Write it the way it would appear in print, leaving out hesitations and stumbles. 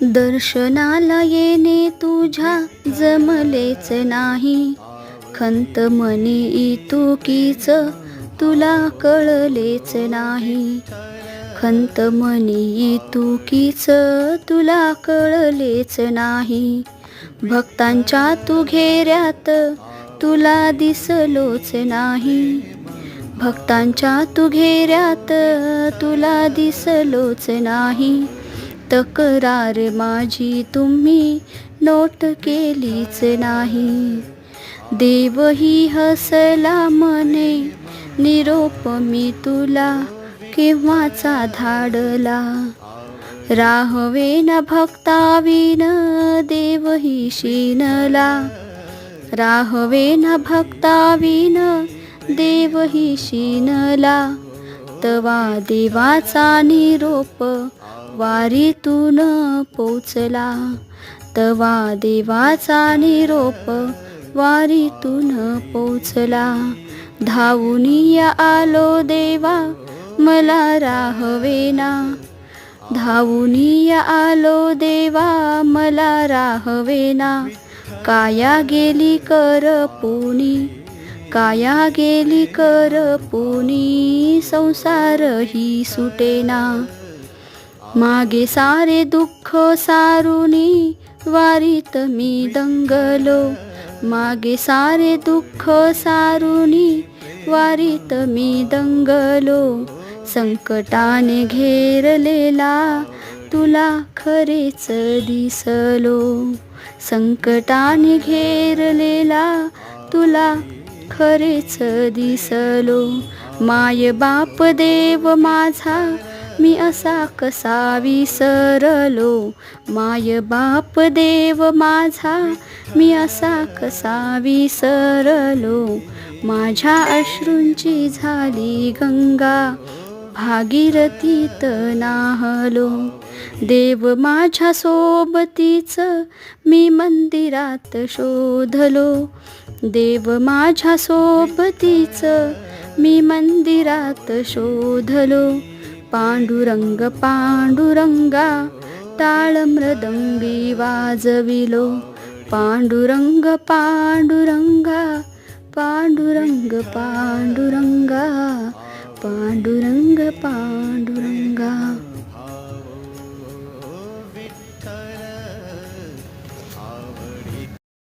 दर्शनाला येणे तुझ्या जमलेच नाही, खंत मनी तुकीच तुला कळलेच नाही. खंत मनी तुकीच तुला कळलेच नाही. भक्तांच्या तू घेऱ्यात तुला दिसलोच नाही. भक्तांच्या तू घेऱ्यात तुला दिसलोच नाही. तक्रार माझी तुम्ही नोट केलीच नाही. देवही हसला म्हणे निरोप मी तुला केव्हाचा धाडला. राहवेना भक्ताविन देवही शिनला. राहवेना भक्ताविन देवही शिनला. तवा देवाचा निरोप वारीतून पोचला. तवा देवाचा निरोप वारीतून पोचला. धावून आलो देवा मला राहवेना. धावून आलो देवा मला राहवेना. काया गेली करपुनी. काया गेली करपुनी संसार ही सुटेना. मागे सारे दुःख सारुनी वारीत मी दंगलो. मागे सारे दुःख सारुनी वारीत मी दंगलो. संकटाने घेरलेला तुला खरेच दिसलो. संकटाने घेरलेला तुला खरेच दिसलो. माय बाप देव माझा मी असा कसा विसरलो. माय बाप देव माझा मी असा कसा विसरलो. माझ्या अश्रूंची झाली गंगा भागीरथीत नाहलो. देव माझ्या सोबतीच मी मंदिरात शोधलो. देव माझ्या सोबतीच मी मंदिरात शोधलो. पांडुरंग पांडुरंगा टाळ मृदंगी वाजविलो. पांडुरंग पांडुरंगा पांडुरंग पांडुरंगा पांडुरंग पांडुरंगा.